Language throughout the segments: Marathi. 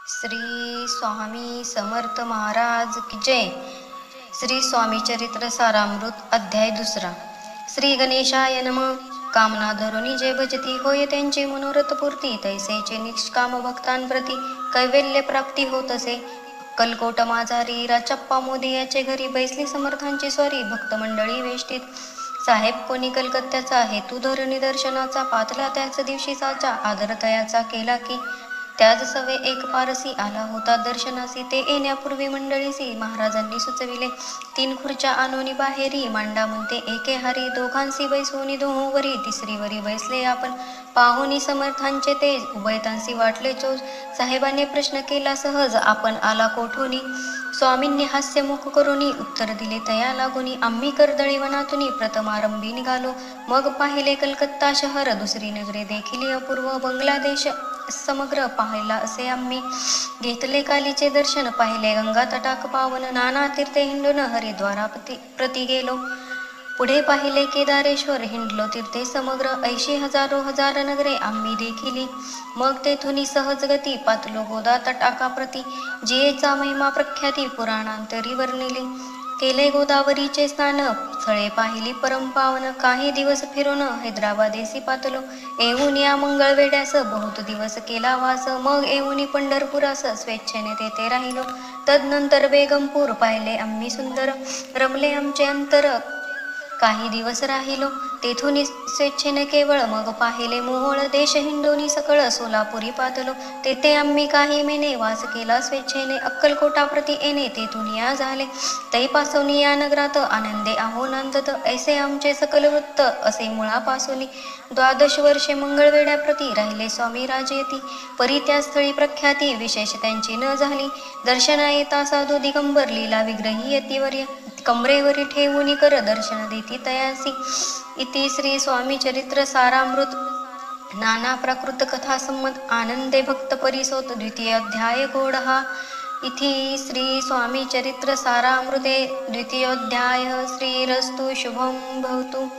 श्री स्वामी समर्थ महाराज की जय। श्री स्वामी चरित्र सारामृत अध्याय 2। श्री गणेशाय नमः। कामना धरुनी जे भजती होय त्यांचे मनोरथ पूर्ती, तैसेचे निष्काम भक्तांप्रती कैवल्य प्राप्ती होत असे। कलकोट माझारी राचप्पा मोदी याचे घरी बैसली समर्थांची स्वारी, भक्त मंडळी वेष्टीत साहेब कोणी कलकत्त्याचा हेतू धरुनी दर्शनाचा, पातला त्याच दिवशी साचा आदर तयाचा केला की त्याच सवे एक पारसी आला होता दर्शनासी। ते येण्यापूर्वी मंडळीसी महाराजांनी सुचविले, 3 खुर्च्या आणोनी बाहेरी मांडा म्हणते एके हारी, दोघांसी बैसोनी दोहोवरी तिसरीवरी बैसले आपण, पाहुनी समर्थांचे तेज उभयतांसी वाटले चोज। साहेबांनी प्रश्न केला सहज, आपण आला कोठोनी? स्वामींनी हास्यमुख करुनी उत्तर दिले तया लागुनी, आम्ही कर्दळी वनातुनी प्रथमारंभी निघालो, मग पाहिले कलकत्ता शहर, दुसरी नगरे देखिली अपूर्व, बांगलादेश समग्र पाहिला असे आम्ही। घेतले कालीचे दर्शन, पाहिले गंगा तटाक पावन, नाना तीर्थे हिंडून हरिद्वारा प्रति गेलो। पुढे पाहिले केदारेश्वर, हिंडलो तीर्थे समग्र, 80,000 हजार नगरे आम्ही देखिली। मग तेथुनी सहज गती पातलो गोदा तटाका प्रती, जियेचा महिमा प्रख्याती पुराणांतरी वर्णिली। केले गोदावरीचे स्नान, स्थळे पाहिली परमपावन, काही दिवस फिरून हैदराबादेसी पातलो, येऊन या मंगळवेढ्यास बहुत दिवस केला वास। मग येऊनी पंढरपुरास स्वेच्छेने तेथे राहिलो, तदनंतर बेगमपूर पाहिले आम्ही सुंदर, रमले आमचे अंतर काही दिवस राहिलो, तेथून स्वेच्छेने केवळ, मग पाहिले मोहोळ देश हिंडोनी सकळ, सोलापुरी पातलो, तेथे आम्ही काही महिने वास केला स्वेच्छेने, अक्कलकोटाप्रती येणे तेथून या झाले, तैपासून या नगरात आनंदे आहो नांदत, ऐसे आमचे सकल वृत्त असे मुळापासून। 12 वर्षे मंगळवेढ्याप्रती राहिले स्वामी राजेती, परी त्या स्थळी प्रख्याती विशेष त्यांची न झाली। दर्शना येता साधू दिगंबर लीला विग्रही यतिवर्य, कमरेवरी ठेवूनी कर दर्शन देती तयासी। इति श्री स्वामी चरित्र सारामृत नाना प्राकृत कथा संमत आनंदे भक्त परिसोत द्वितीय अध्याय गोडहा। इति श्री स्वामी चरित्र सारामृते द्वितीयोऽध्याय। श्रीरस्तु शुभं भवतु।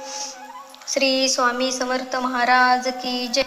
श्री स्वामी समर्थ महाराज की जय।